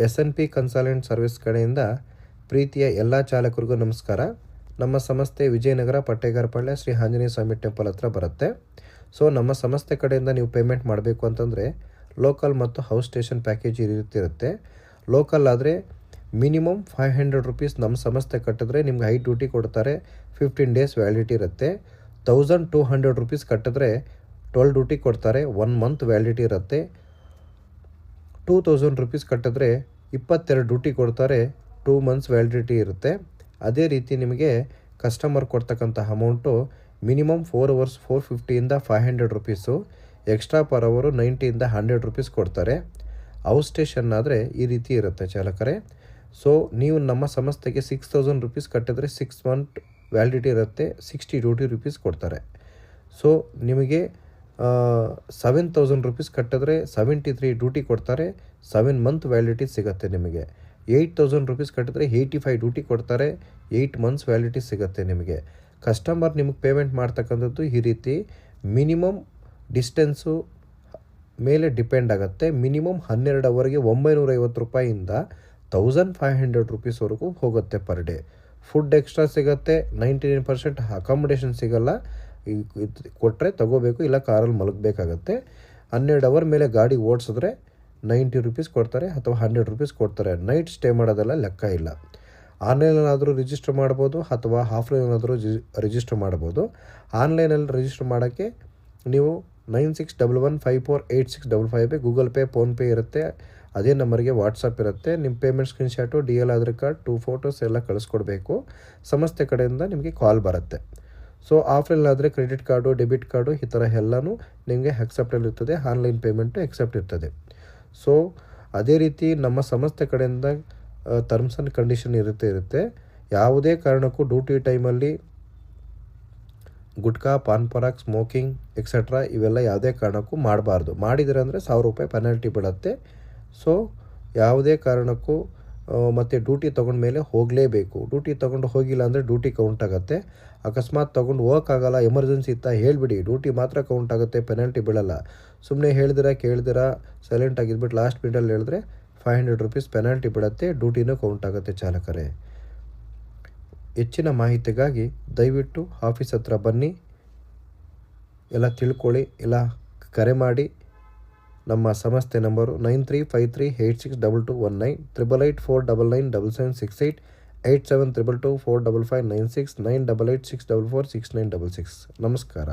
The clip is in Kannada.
S&P ಕನ್ಸಲ್ಟೆಂಟ್ ಸರ್ವಿಸ್ ಕಡೆಯಿಂದ ಪ್ರೀತಿಯ ಎಲ್ಲ ಚಾಲಕರಿಗೂ ನಮಸ್ಕಾರ. ನಮ್ಮ ಸಂಸ್ಥೆ ವಿಜಯನಗರ ಪಟ್ಟೇಗಾರಪಾಳ್ಯ ಶ್ರೀ ಆಂಜನೇಯ ಸ್ವಾಮಿ ಟೆಂಪಲ್ ಹತ್ರ ಬರುತ್ತೆ. ಸೊ ನಮ್ಮ ಸಂಸ್ಥೆ ಕಡೆಯಿಂದ ನೀವು ಪೇಮೆಂಟ್ ಮಾಡಬೇಕು ಅಂತಂದರೆ ಲೋಕಲ್ ಮತ್ತು ಹೌಸ್ ಸ್ಟೇಷನ್ ಪ್ಯಾಕೇಜ್ ಈ ರೀತಿ ಇರುತ್ತೆ. ಲೋಕಲ್ ಆದರೆ ಮಿನಿಮಮ್ 500 ರುಪೀಸ್ ನಮ್ಮ ಸಂಸ್ಥೆ ಕಟ್ಟಿದ್ರೆ ನಿಮ್ಗೆ ಹೈ ಡ್ಯೂಟಿ ಕೊಡ್ತಾರೆ. 15 ಡೇಸ್ ವ್ಯಾಲಿಡಿಟಿ ಇರುತ್ತೆ. 1200 ರುಪೀಸ್ ಕಟ್ಟಿದ್ರೆ 12 ಡ್ಯೂಟಿ ಕೊಡ್ತಾರೆ. 1 ಮಂತ್ ವ್ಯಾಲಿಡಿಟಿ ಇರುತ್ತೆ. 2000 ರುಪೀಸ್ ಕಟ್ಟಿದ್ರೆ 22 ಡ್ಯೂಟಿ ಕೊಡ್ತಾರೆ. 2 ಮಂತ್ಸ್ ವ್ಯಾಲಿಡಿಟಿ ಇರುತ್ತೆ. ಅದೇ ರೀತಿ ನಿಮಗೆ ಕಸ್ಟಮರ್ ಕೊಡ್ತಕ್ಕಂಥ ಅಮೌಂಟು ಮಿನಿಮಮ್ 4 ಅವರ್ಸ್ 450ಇಂದ 500 ರುಪೀಸು, ಎಕ್ಸ್ಟ್ರಾ ಪರ್ ಅವರು 90ಇಂದ 100 ರುಪೀಸ್ ಕೊಡ್ತಾರೆ. ಹೌಸ್ ಸ್ಟೇಷನ್ ಆದರೆ ಈ ರೀತಿ ಇರುತ್ತೆ ಚಾಲಕರೇ. ಸೊ ನೀವು ನಮ್ಮ ಸಂಸ್ಥೆಗೆ 6000 ರುಪೀಸ್ ಕಟ್ಟಿದ್ರೆ 6 ಮಂತ್ ವ್ಯಾಲಿಡಿಟಿ ಇರುತ್ತೆ. 60 ಡ್ಯೂಟಿ ರುಪೀಸ್ ಕೊಡ್ತಾರೆ. ಸೊ ನಿಮಗೆ 7000 ರುಪೀಸ್ ಕಟ್ಟಿದ್ರೆ 73 ಡ್ಯೂಟಿ ಕೊಡ್ತಾರೆ. 7 ಮಂತ್ ವ್ಯಾಲಿಡಿಟಿ ಸಿಗುತ್ತೆ ನಿಮಗೆ. 8000 ರುಪೀಸ್ ಕಟ್ಟಿದ್ರೆ 85 ಡ್ಯೂಟಿ ಕೊಡ್ತಾರೆ. 8 ಮಂತ್ಸ್ ವ್ಯಾಲಿಡಿಟಿ ಸಿಗುತ್ತೆ ನಿಮಗೆ. ಕಸ್ಟಮರ್ ನಿಮಗೆ ಪೇಮೆಂಟ್ ಮಾಡ್ತಕ್ಕಂಥದ್ದು ಈ ರೀತಿ ಮಿನಿಮಮ್ ಡಿಸ್ಟೆನ್ಸು ಮೇಲೆ ಡಿಪೆಂಡ್ ಆಗುತ್ತೆ. ಮಿನಿಮಮ್ 12 ಅವರ್ಗೆ 950 ರೂಪಾಯಿಯಿಂದ 1500 ರುಪೀಸ್ವರೆಗೂ ಹೋಗುತ್ತೆ ಪರ್ ಡೇ. ಫುಡ್ ಎಕ್ಸ್ಟ್ರಾ ಸಿಗುತ್ತೆ. 99% ಅಕಾಮಿಡೇಷನ್ ಸಿಗೋಲ್ಲ. ಕೊಟ್ಟರೆ ತಗೋಬೇಕು, ಇಲ್ಲ ಕಾರಲ್ಲಿ ಮಲಗಬೇಕಾಗತ್ತೆ. 12 ಅವರ್ ಮೇಲೆ ಗಾಡಿ ಓಡಿಸಿದ್ರೆ 90 ರುಪೀಸ್ ಕೊಡ್ತಾರೆ ಅಥವಾ 100 ರುಪೀಸ್ ಕೊಡ್ತಾರೆ. ನೈಟ್ ಸ್ಟೇ ಮಾಡೋದೆಲ್ಲ ಲೆಕ್ಕ ಇಲ್ಲ. ಆನ್ಲೈನಲ್ಲಾದರೂ ರಿಜಿಸ್ಟರ್ ಮಾಡ್ಬೋದು ಅಥವಾ ಆಫ್ಲೈನಲ್ಲಾದರೂ ರಿಜಿಸ್ಟರ್ ಮಾಡ್ಬೋದು. ಆನ್ಲೈನಲ್ಲಿ ರಿಜಿಸ್ಟರ್ ಮಾಡೋಕ್ಕೆ ನೀವು 9611548655 ಗೂಗಲ್ ಪೇ, ಫೋನ್ಪೇ ಇರುತ್ತೆ. ಅದೇ ನಂಬರ್ಗೆ ವಾಟ್ಸಪ್ ಇರುತ್ತೆ. ನಿಮ್ಮ payment screenshot, DL Aadhaar card, 2 photos ಎಲ್ಲ ಕಳಿಸ್ಕೊಡ್ಬೇಕು. ಸಂಸ್ಥೆ ಕಡೆಯಿಂದ ನಿಮಗೆ ಕಾಲ್ ಬರುತ್ತೆ. ಸೊ ಆಫ್ಲೈನಾದರೆ ಕ್ರೆಡಿಟ್ ಕಾರ್ಡು, ಡೆಬಿಟ್ ಕಾರ್ಡು ಈ ಥರ ಎಲ್ಲನೂ ನಿಮಗೆ ಅಕ್ಸೆಪ್ಟಲ್ಲಿ ಇರ್ತದೆ. ಆನ್ಲೈನ್ ಪೇಮೆಂಟು ಎಕ್ಸೆಪ್ಟ್ ಇರ್ತದೆ. ಸೊ ಅದೇ ರೀತಿ ನಮ್ಮ ಸಂಸ್ಥೆ ಕಡೆಯಿಂದ ಟರ್ಮ್ಸ್ ಆ್ಯಂಡ್ ಕಂಡೀಷನ್ ಇರುತ್ತೆ. ಯಾವುದೇ ಕಾರಣಕ್ಕೂ ಡ್ಯೂಟಿ ಟೈಮಲ್ಲಿ gutka, PAN Parag, smoking etcetera ಇವೆಲ್ಲ ಯಾವುದೇ ಕಾರಣಕ್ಕೂ ಮಾಡಬಾರ್ದು. ಮಾಡಿದರೆ ಅಂದರೆ 1000 ರೂಪಾಯಿ ಪೆನಾಲ್ಟಿ ಬೀಳುತ್ತೆ. ಸೊ ಯಾವುದೇ ಕಾರಣಕ್ಕೂ ಮತ್ತು ಡ್ಯೂಟಿ ತೊಗೊಂಡ ಮೇಲೆ ಹೋಗಲೇಬೇಕು. ಡ್ಯೂಟಿ ತೊಗೊಂಡು ಹೋಗಿಲ್ಲ ಅಂದರೆ ಡ್ಯೂಟಿ ಕೌಂಟ್ ಆಗುತ್ತೆ. ಅಕಸ್ಮಾತ್ ತೊಗೊಂಡು ಹೋಗೋಕ್ಕಾಗಲ್ಲ, ಎಮರ್ಜೆನ್ಸಿ ಇತ್ತಾ ಹೇಳಿಬಿಡಿ, ಡ್ಯೂಟಿ ಮಾತ್ರ ಕೌಂಟ್ ಆಗುತ್ತೆ, ಪೆನಾಲ್ಟಿ ಬೀಳಲ್ಲ. ಸುಮ್ಮನೆ ಕೇಳ್ದಿರ ಸೈಲೆಂಟ್ ಆಗಿದ್ಬಿಟ್ಟು ಲಾಸ್ಟ್ ಮಿನಿಟಲ್ಲಿ ಹೇಳಿದ್ರೆ 500 ರುಪೀಸ್ ಪೆನಾಲ್ಟಿ ಬೀಳುತ್ತೆ. ಡ್ಯೂಟಿನೂ ಕೌಂಟ್ ಆಗುತ್ತೆ ಚಾಲಕರೇ. ಹೆಚ್ಚಿನ ಮಾಹಿತಿಗಾಗಿ ದಯವಿಟ್ಟು ಆಫೀಸ್ ಹತ್ರ ಬನ್ನಿ, ಎಲ್ಲ ತಿಳ್ಕೊಳ್ಳಿ, ಇಲ್ಲ ಕರೆ ಮಾಡಿ. ನಮ್ಮ ಸಂಸ್ಥೆ ನಂಬರು 9353862219, 8884997768, 8722245596, 9886446966. ನಮಸ್ಕಾರ.